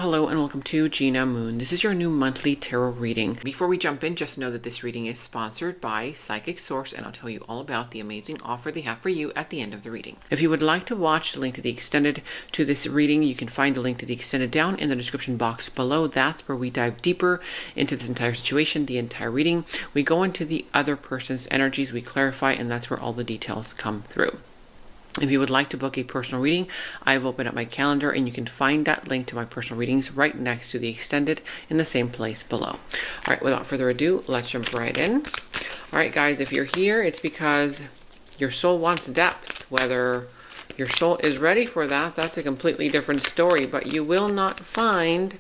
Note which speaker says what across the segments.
Speaker 1: Hello and welcome to Gina Moon. This is your new monthly tarot reading. Before we jump in, just know that this reading is sponsored by Psychic Source, and I'll tell you all about the amazing offer they have for you at the end of the reading. If you would like to watch the link to the extended to this reading, you can find the link to the extended down in the description box below. That's where we dive deeper into this entire situation, the entire reading. We go into the other person's energies, we clarify, and that's where all the details come through. If you would like to book a personal reading, I've opened up my calendar and you can find that link to my personal readings right next to the extended in the same place below. All right, without further ado, let's jump right in. All right, guys, if you're here, it's because your soul wants depth. Whether your soul is ready for that, that's a completely different story, but you will not find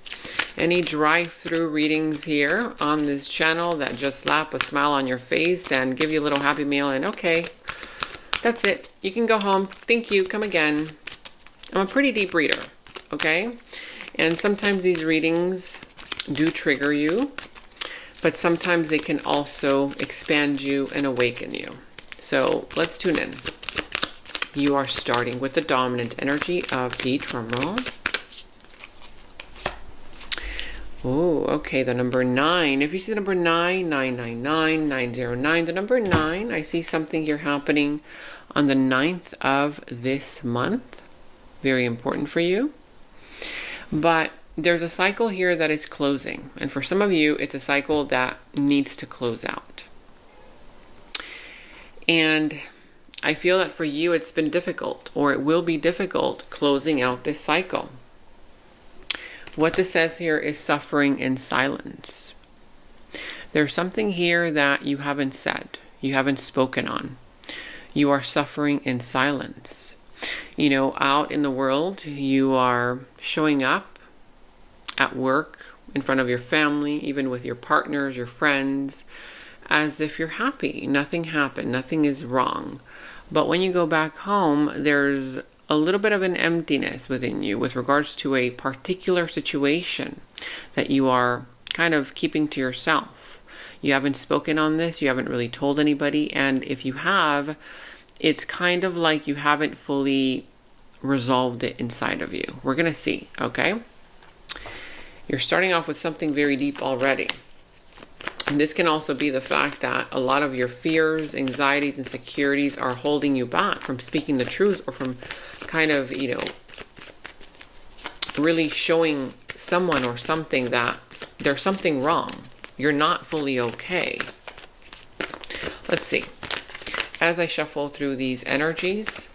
Speaker 1: any drive-through readings here on this channel that just slap a smile on your face and give you a little happy meal and okay, that's it. You can go home. Thank you. Come again. I'm a pretty deep reader, okay? And sometimes these readings do trigger you, but sometimes they can also expand you and awaken you. So let's tune in. You are starting with the dominant energy of the drumroll. Oh, okay, the number 9. If you see the number 9, 999, 909, the number 9, I see something here happening on the 9th of this month. Very important for you. But there's a cycle here that is closing. And for some of you, it's a cycle that needs to close out. And I feel that for you, it's been difficult, or it will be difficult closing out this cycle. What this says here is suffering in silence. There's something here that you haven't said, you haven't spoken on. You are suffering in silence. You know, out in the world, you are showing up at work, in front of your family, even with your partners, your friends, as if you're happy. Nothing happened, nothing is wrong. But when you go back home, there's a little bit of an emptiness within you with regards to a particular situation that you are kind of keeping to yourself. You haven't spoken on this, you haven't really told anybody, and if you have, it's kind of like you haven't fully resolved it inside of you. We're going to see, okay? You're starting off with something very deep already. And this can also be the fact that a lot of your fears, anxieties, and insecurities are holding you back from speaking the truth, or from kind of, you know, really showing someone or something that there's something wrong. You're not fully okay. Let's see. As I shuffle through these energies,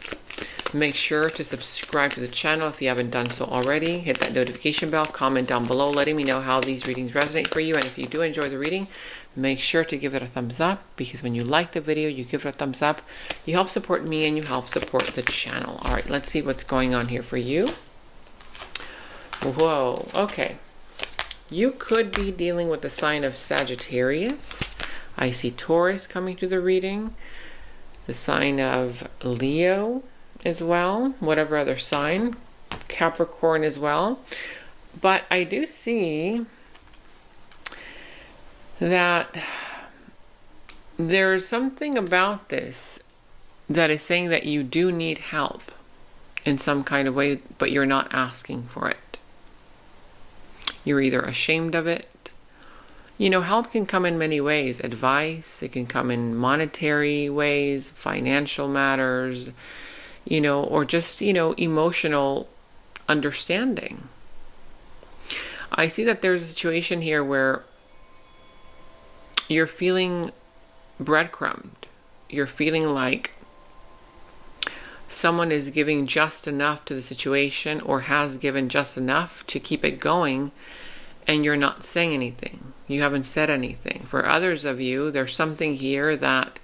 Speaker 1: make sure to subscribe to the channel if you haven't done so already. Hit that notification bell, comment down below letting me know how these readings resonate for you. And if you do enjoy the reading, make sure to give it a thumbs up, because when you like the video, you give it a thumbs up, you help support me and you help support the channel. All right, let's see what's going on here for you. Whoa, okay. You could be dealing with the sign of Sagittarius. I see Taurus coming through the reading. The sign of Leo as well, whatever other sign, Capricorn as well. But I do see that there's something about this that is saying that you do need help in some kind of way, but you're not asking for it. You're either ashamed of it. You know, help can come in many ways. Advice, it can come in monetary ways, financial matters, you know, or just, you know, emotional understanding. I see that there's a situation here where you're feeling breadcrumbed. You're feeling like someone is giving just enough to the situation, or has given just enough to keep it going, and you're not saying anything. You haven't said anything. For others of you, there's something here that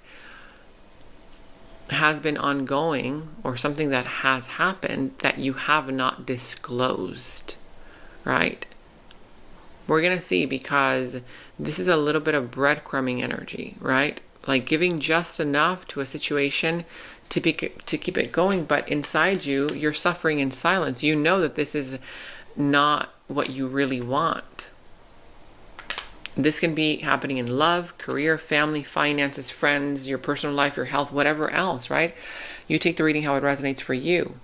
Speaker 1: has been ongoing, or something that has happened that you have not disclosed, right? We're going to see, because this is a little bit of breadcrumbing energy, right? Like giving just enough to a situation to keep it going, but inside you, you're suffering in silence. You know that this is not what you really want. This can be happening in love, career, family, finances, friends, your personal life, your health, whatever else, right? You take the reading how it resonates for you.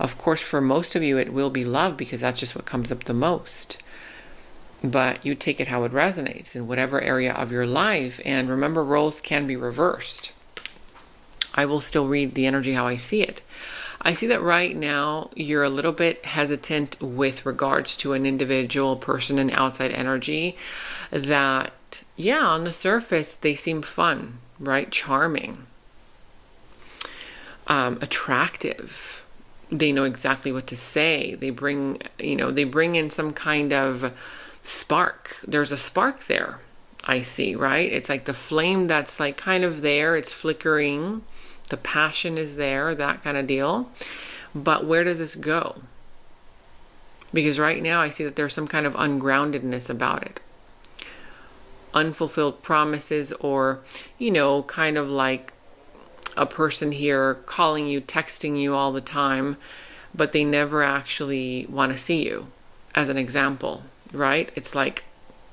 Speaker 1: Of course, for most of you, it will be love because that's just what comes up the most. But you take it how it resonates in whatever area of your life. And remember, roles can be reversed. I will still read the energy how I see it. I see that right now you're a little bit hesitant with regards to an individual person and outside energy that, yeah, on the surface, they seem fun, right? Charming, attractive. They know exactly what to say. They bring in some kind of spark. There's a spark there, I see, right? It's like the flame that's like kind of there. It's flickering. The passion is there, that kind of deal. But where does this go? Because right now I see that there's some kind of ungroundedness about it. Unfulfilled promises, or, kind of like a person here calling you, texting you all the time, but they never actually want to see you, as an example, right? It's like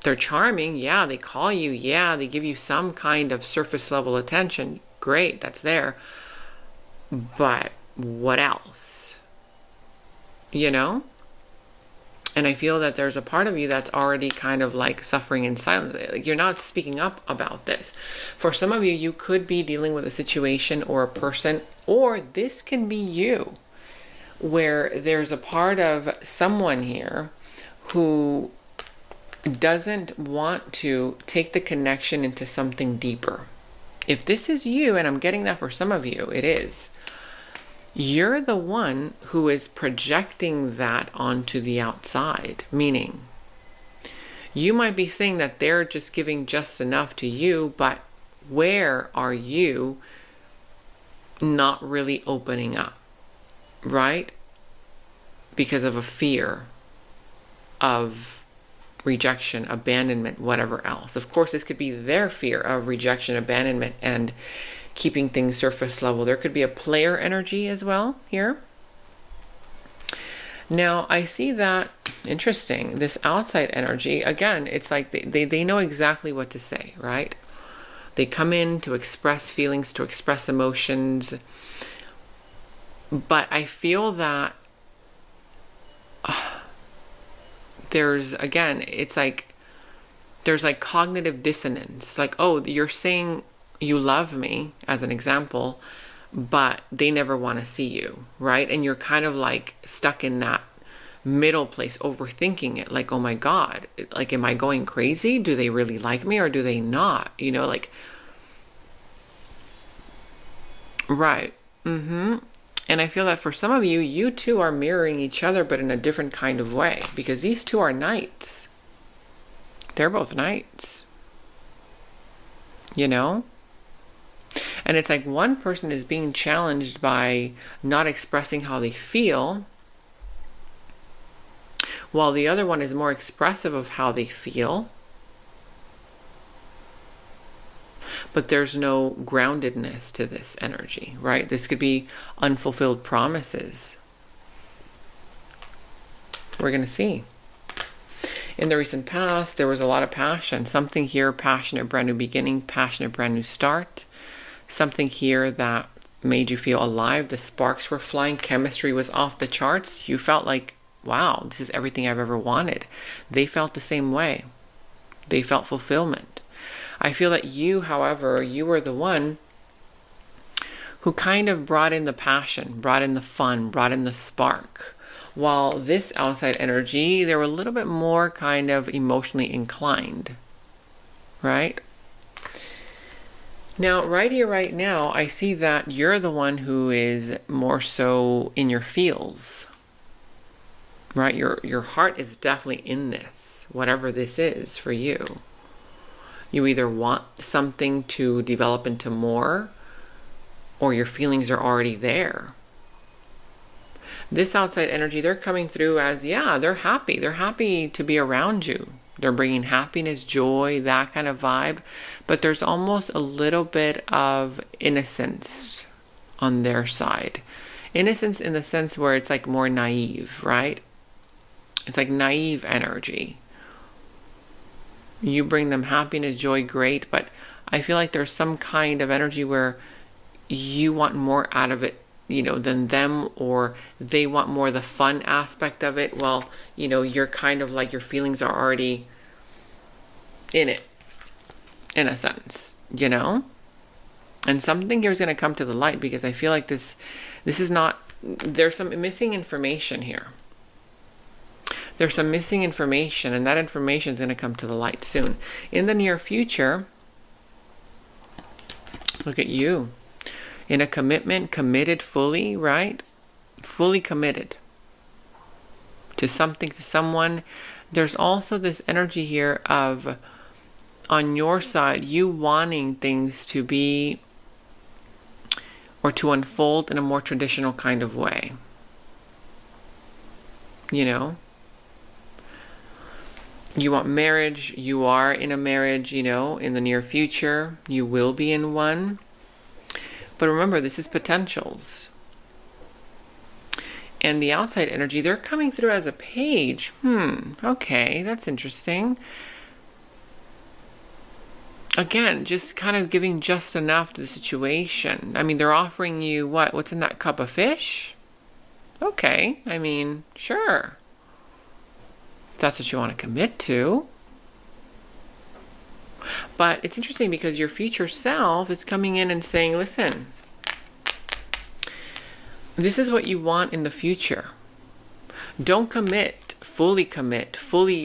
Speaker 1: they're charming. Yeah, they call you. Yeah, they give you some kind of surface level attention. Great, that's there. But what else? And I feel that there's a part of you that's already kind of like suffering in silence. Like you're not speaking up about this. For some of you, you could be dealing with a situation or a person, or this can be you, where there's a part of someone here who doesn't want to take the connection into something deeper. If this is you, and I'm getting that for some of you, it is. You're the one who is projecting that onto the outside, meaning you might be saying that they're just giving just enough to you, but where are you not really opening up, right? Because of a fear of rejection, abandonment, whatever else. Of course, this could be their fear of rejection, abandonment, and keeping things surface level. There could be a player energy as well here. Now, I see that, interesting, this outside energy, again, it's like they know exactly what to say, right? They come in to express feelings, to express emotions. But I feel that there's like cognitive dissonance. Like, oh, you're saying you love me, as an example, but they never want to see you, right? And you're kind of like stuck in that middle place, overthinking it. Like, oh my God, like, am I going crazy? Do they really like me or do they not? Right. And I feel that for some of you, you two are mirroring each other, but in a different kind of way, because these two are knights. They're both knights. And it's like one person is being challenged by not expressing how they feel, while the other one is more expressive of how they feel. But there's no groundedness to this energy, right? This could be unfulfilled promises. We're going to see. In the recent past, there was a lot of passion. Something here, passionate, brand new beginning, passionate, brand new start. Something here that made you feel alive. The sparks were flying. Chemistry was off the charts. You felt like, wow, this is everything I've ever wanted. They felt the same way. They felt fulfillment. I feel that you, however, you were the one who kind of brought in the passion, brought in the fun, brought in the spark. While this outside energy, they were a little bit more kind of emotionally inclined, right? Now, right here, right now, I see that you're the one who is more so in your feels, right? Your heart is definitely in this, whatever this is for you. You either want something to develop into more, or your feelings are already there. This outside energy, they're coming through as, yeah, they're happy. They're happy to be around you. They're bringing happiness, joy, that kind of vibe. But there's almost a little bit of innocence on their side. Innocence in the sense where it's like more naive, right? It's like naive energy. You bring them happiness, joy, great, but I feel like there's some kind of energy where you want more out of it than them, or they want more the fun aspect of it, well, you're kind of like your feelings are already in it, in a sense, And something here is going to come to the light, because I feel like this is not, there's some missing information here. There's some missing information, and that information is going to come to the light soon. In the near future, look at you. In a commitment, committed fully, right? Fully committed to something, to someone. There's also this energy here of, on your side, you wanting things to be, or to unfold in a more traditional kind of way. You want marriage, you are in a marriage, in the near future, you will be in one. But remember, this is potentials. And the outside energy, they're coming through as a page. Okay, that's interesting. Again, just kind of giving just enough to the situation. I mean, they're offering you what? What's in that cup of fish? Okay, I mean, sure. If that's what you want to commit to. But it's interesting because your future self is coming in and saying, listen, this is what you want in the future. Don't commit, fully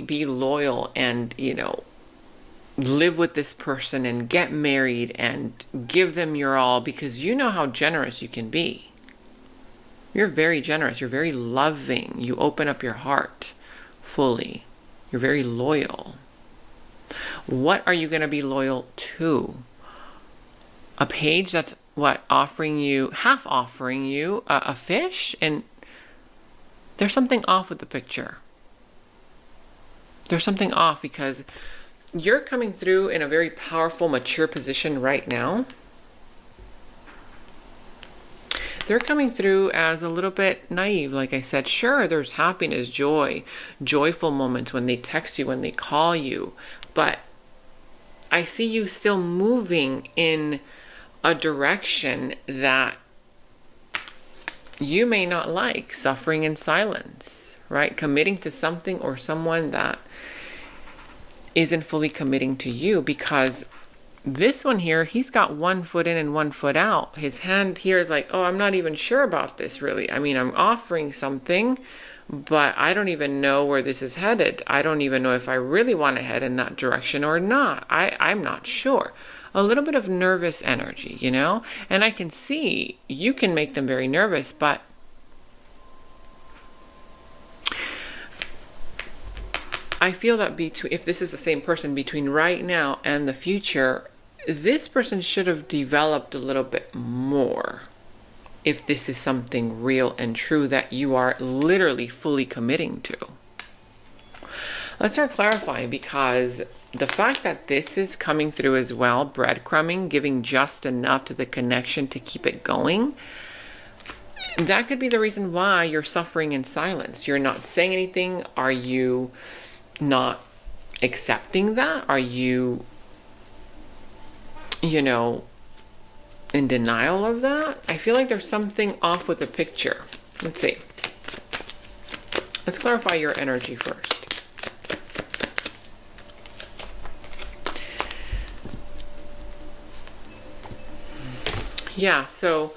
Speaker 1: be loyal and, live with this person and get married and give them your all, because you know how generous you can be. You're very generous. You're very loving. You open up your heart fully. You're very loyal. What are you going to be loyal to? A page that's offering you a fish? And there's something off with the picture. There's something off, because you're coming through in a very powerful, mature position right now. They're coming through as a little bit naive, like I said. Sure, there's happiness, joyful moments when they text you, when they call you. But I see you still moving in a direction that you may not like, suffering in silence, right? Committing to something or someone that isn't fully committing to you, because this one here, he's got 1 foot in and 1 foot out. His hand here is like, oh, I'm not even sure about this really. I mean, I'm offering something, but I don't even know where this is headed. I don't even know if I really want to head in that direction or not. I'm not sure. A little bit of nervous energy, And I can see you can make them very nervous, but I feel that if this is the same person, between right now and the future, this person should have developed a little bit more. If this is something real and true that you are literally fully committing to. Let's start clarifying, because the fact that this is coming through as well, breadcrumbing, giving just enough to the connection to keep it going, that could be the reason why you're suffering in silence. You're not saying anything. Are you not accepting that? Are you, in denial of that? I feel like there's something off with the picture. Let's see. Let's clarify your energy first. Yeah, so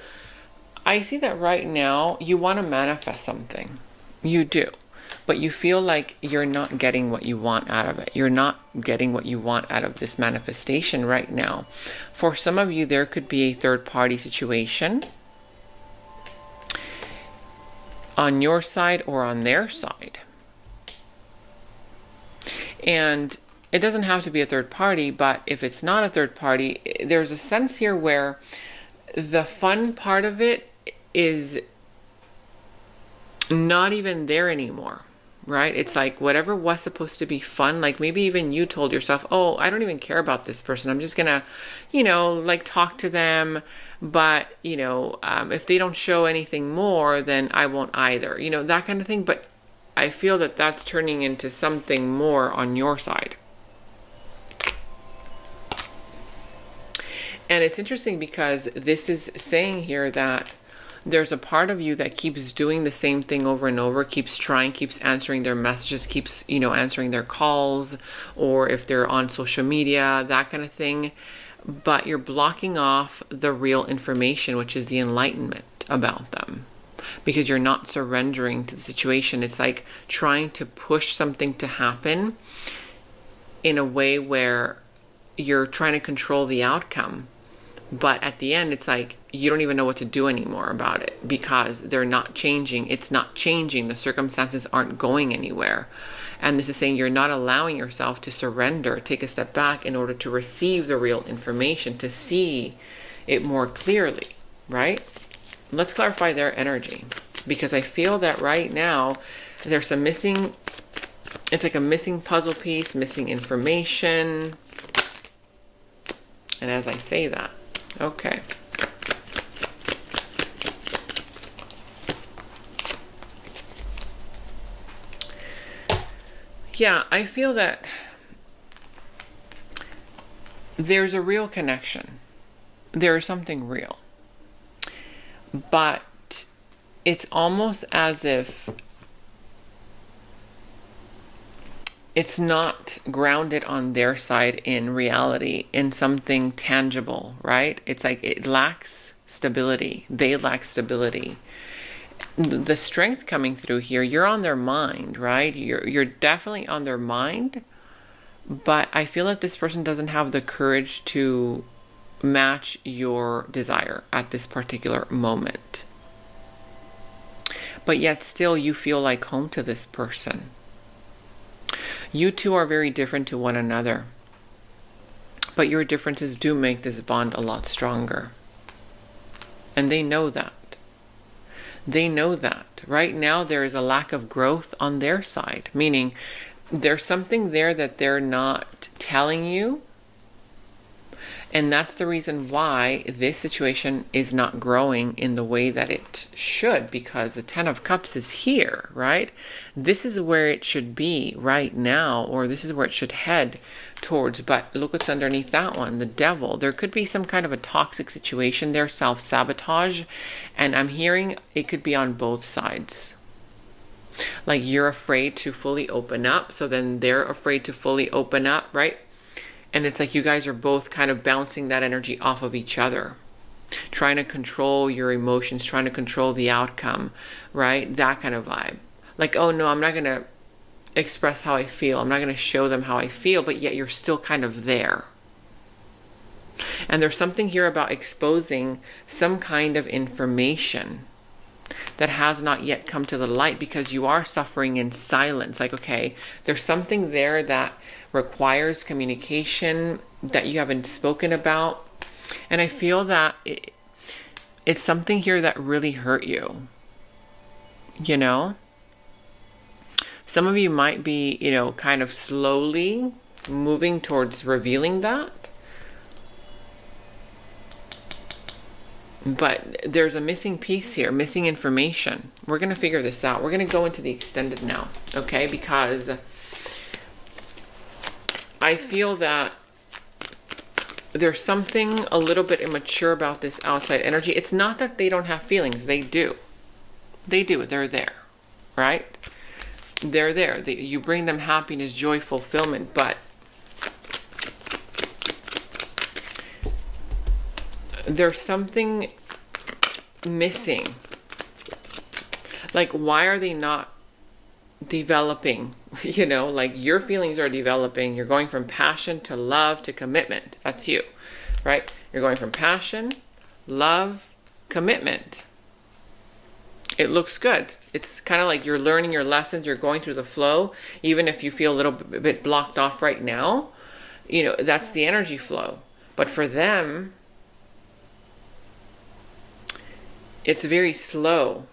Speaker 1: I see that right now you want to manifest something. You do. But you feel like you're not getting what you want out of it. You're not getting what you want out of this manifestation right now. For some of you, there could be a third-party situation on your side or on their side. And it doesn't have to be a third party, but if it's not a third party, there's a sense here where the fun part of it is not even there anymore. Right? It's like whatever was supposed to be fun, like maybe even you told yourself, oh, I don't even care about this person. I'm just going to, talk to them. But, if they don't show anything more, then I won't either, that kind of thing. But I feel that that's turning into something more on your side. And it's interesting because this is saying here that there's a part of you that keeps doing the same thing over and over, keeps trying, keeps answering their messages, keeps, answering their calls, or if they're on social media, that kind of thing. But you're blocking off the real information, which is the enlightenment about them, because you're not surrendering to the situation. It's like trying to push something to happen in a way where you're trying to control the outcome. But at the end, it's like you don't even know what to do anymore about it, because they're not changing. It's not changing. The circumstances aren't going anywhere. And this is saying you're not allowing yourself to surrender, take a step back in order to receive the real information, to see it more clearly, right? Let's clarify their energy, because I feel that right now there's some missing, it's like a missing puzzle piece, missing information. And as I say that, okay. Yeah, I feel that there's a real connection. There is something real. But it's almost as if it's not grounded on their side in reality, in something tangible, right? It's like it lacks stability. They lack stability. The strength coming through here, you're on their mind, right? You're definitely on their mind, but I feel that this person doesn't have the courage to match your desire at this particular moment. But yet still you feel like home to this person. You two are very different to one another, but your differences do make this bond a lot stronger. And they know that. They know that. Right now there is a lack of growth on their side, meaning there's something there that they're not telling you. And that's the reason why this situation is not growing in the way that it should, because the Ten of Cups is here, right? This is where it should be right now, or this is where it should head towards. But look what's underneath that one, the Devil. There could be some kind of a toxic situation there, self-sabotage. And I'm hearing it could be on both sides. Like you're afraid to fully open up, so then they're afraid to fully open up, right? And it's like you guys are both kind of bouncing that energy off of each other, trying to control your emotions, trying to control the outcome, right? That kind of vibe. Like, oh no, I'm not going to express how I feel. I'm not going to show them how I feel, but yet you're still kind of there. And there's something here about exposing some kind of information that has not yet come to the light, because you are suffering in silence. Like, okay, there's something there that requires communication that you haven't spoken about. And I feel that it's something here that really hurt you. Some of you might be, kind of slowly moving towards revealing that. But there's a missing piece here, missing information. We're going to figure this out. We're going to go into the extended now, okay? Because I feel that there's something a little bit immature about this outside energy. It's not that they don't have feelings. They do. They do. They're there, right? They're there. You bring them happiness, joy, fulfillment, but there's something missing. Like, why are they not developing? Like your feelings are developing. You're going from passion to love to commitment. That's you, right? You're going from passion, love, commitment. It looks good. It's kind of like you're learning your lessons. You're going through the flow. Even if you feel a little bit blocked off right now, that's the energy flow. But for them, it's very slow.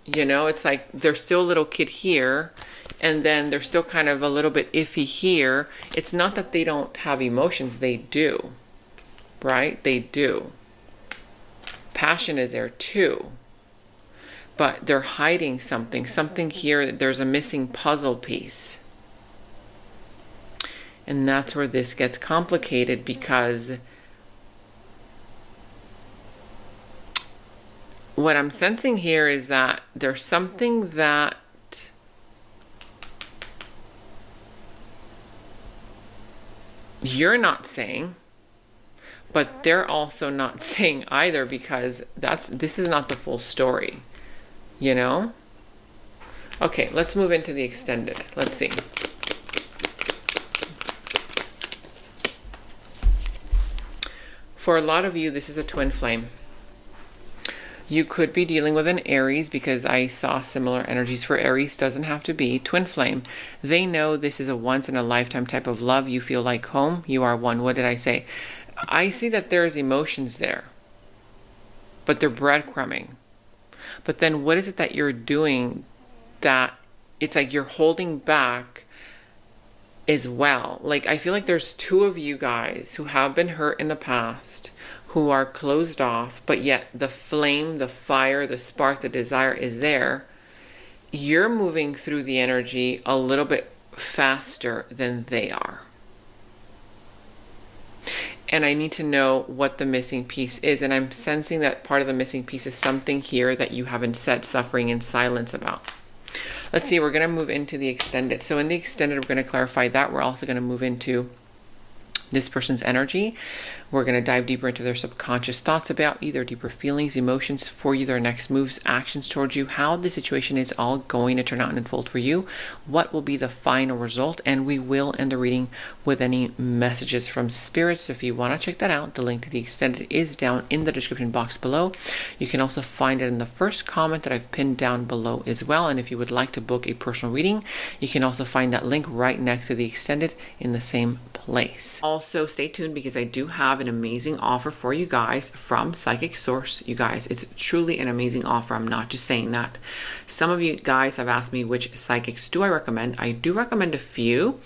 Speaker 1: It's like they're still a little kid here, and then they're still kind of a little bit iffy here. It's not that they don't have emotions. They do, right? They do. Passion is there too. But they're hiding something. Something here, there's a missing puzzle piece. And that's where this gets complicated, because what I'm sensing here is that there's something that you're not saying, but they're also not saying either, because this is not the full story, you know? Okay, let's move into the extended. Let's see. For a lot of you, this is a twin flame. You could be dealing with an Aries, because I saw similar energies for Aries. Doesn't have to be. Twin flame. They know this is a once in a lifetime type of love. You feel like home. You are one. What did I say? I see that there's emotions there, but they're breadcrumbing. But then what is it that you're doing that it's like you're holding back as well? Like, I feel like there's two of you guys who have been hurt in the past, who are closed off, but yet the flame, the fire, the spark, the desire is there. You're moving through the energy a little bit faster than they are. And I need to know what the missing piece is. And I'm sensing that part of the missing piece is something here that you haven't said, suffering in silence about. Let's see, we're going to move into the extended. So in the extended, we're going to clarify that. We're also going to move into this person's energy. We're going to dive deeper into their subconscious thoughts about you, their deeper feelings, emotions for you, their next moves, actions towards you, how the situation is all going to turn out and unfold for you, what will be the final result, and we will end the reading with any messages from spirit. So if you want to check that out, the link to the extended is down in the description box below. You can also find it in the first comment that I've pinned down below as well. And if you would like to book a personal reading, you can also find that link right next to the extended in the same place. Also, stay tuned, because I do have an amazing offer for you guys from Psychic Source. You guys, it's truly an amazing offer. I'm not just saying that. Some of you guys have asked me which psychics do I recommend. I do recommend a few.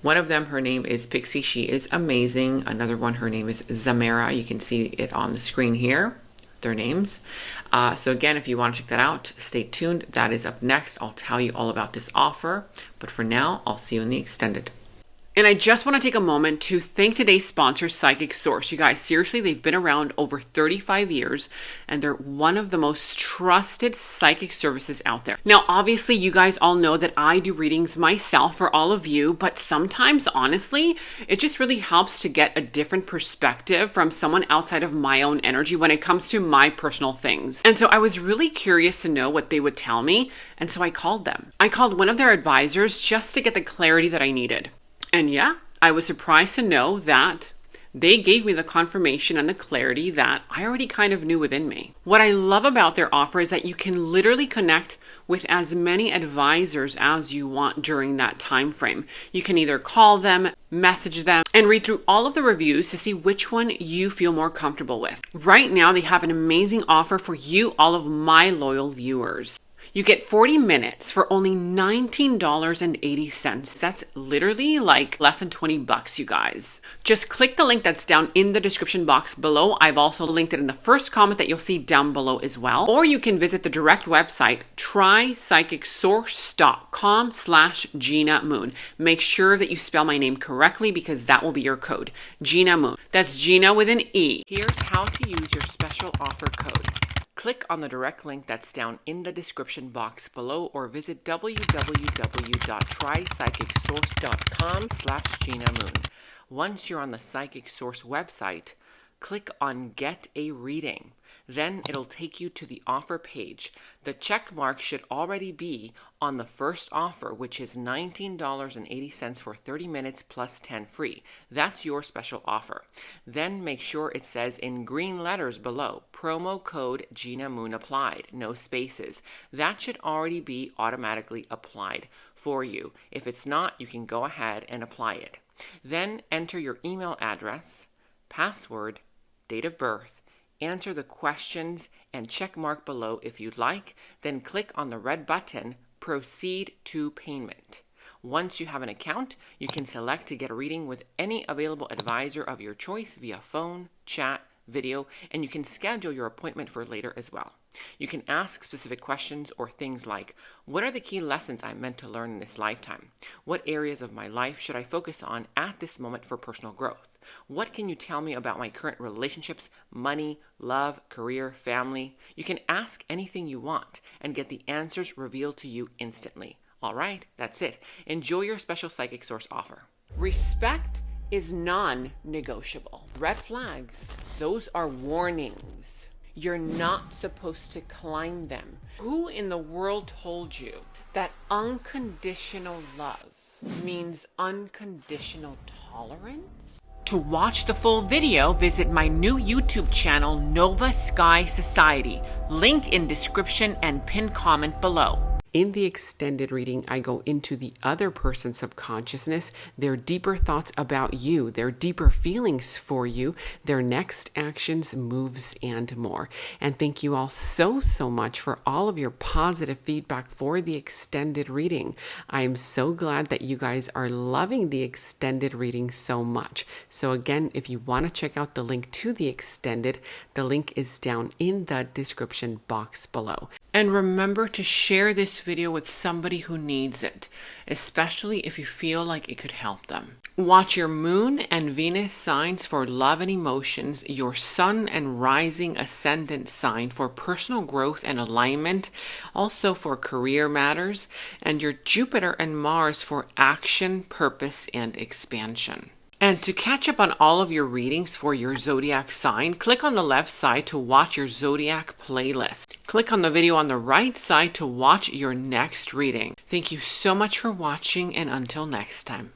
Speaker 1: One of them, her name is Pixie. She is amazing. Another one, her name is Zamara. You can see it on the screen here, their names. So again, if you want to check that out, stay tuned. That is up next. I'll tell you all about this offer. But for now, I'll see you in the extended. And I just want to take a moment to thank today's sponsor, Psychic Source. You guys, seriously, they've been around over 35 years, and they're one of the most trusted psychic services out there. Now, obviously, you guys all know that I do readings myself for all of you, but sometimes, honestly, it just really helps to get a different perspective from someone outside of my own energy when it comes to my personal things. And so I was really curious to know what they would tell me, and so I called them. I called one of their advisors just to get the clarity that I needed. And yeah, I was surprised to know that they gave me the confirmation and the clarity that I already kind of knew within me. What I love about their offer is that you can literally connect with as many advisors as you want during that time frame. You can either call them, message them, and read through all of the reviews to see which one you feel more comfortable with. Right now, they have an amazing offer for you, all of my loyal viewers. You get 40 minutes for only $19.80. That's literally like less than 20 bucks, you guys. Just click the link that's down in the description box below. I've also linked it in the first comment that you'll see down below as well. Or you can visit the direct website, trypsychicsource.com/Gina Moon. Make sure that you spell my name correctly, because that will be your code, Gina Moon. That's Gina with an E. Here's how to use your special offer code. Click on the direct link that's down in the description box below, or visit www.trypsychicsource.com/Gina Moon. Once you're on the Psychic Source website, click on Get a Reading. Then it'll take you to the offer page. The check mark should already be on the first offer, which is $19.80 for 30 minutes plus 10 free. That's your special offer. Then make sure it says in green letters below, promo code Gina Moon applied, no spaces. That should already be automatically applied for you. If it's not, you can go ahead and apply it. Then enter your email address, password, date of birth, answer the questions, and check mark below if you'd like. Then click on the red button, Proceed to Payment. Once you have an account, you can select to get a reading with any available advisor of your choice via phone, chat, video, and you can schedule your appointment for later as well. You can ask specific questions or things like, what are the key lessons I'm meant to learn in this lifetime? What areas of my life should I focus on at this moment for personal growth? What can you tell me about my current relationships, money, love, career, family? You can ask anything you want and get the answers revealed to you instantly. All right, that's it. Enjoy your special Psychic Source offer. Respect is non-negotiable. Red flags, those are warnings. You're not supposed to climb them. Who in the world told you that unconditional love means unconditional tolerance? To watch the full video, visit my new YouTube channel, Nova Sky Society. Link in description and pinned comment below. In the extended reading, I go into the other person's subconsciousness, their deeper thoughts about you, their deeper feelings for you, their next actions, moves, and more. And thank you all so much for all of your positive feedback for the extended reading. I am so glad that you guys are loving the extended reading so much. So again, if you want to check out the link to the extended, the link is down in the description box below. And remember to share this video with somebody who needs it, especially if you feel like it could help them. Watch your moon and Venus signs for love and emotions, your sun and rising ascendant sign for personal growth and alignment, also for career matters, and your Jupiter and Mars for action, purpose, and expansion. And to catch up on all of your readings for your zodiac sign, click on the left side to watch your zodiac playlist. Click on the video on the right side to watch your next reading. Thank you so much for watching, and until next time.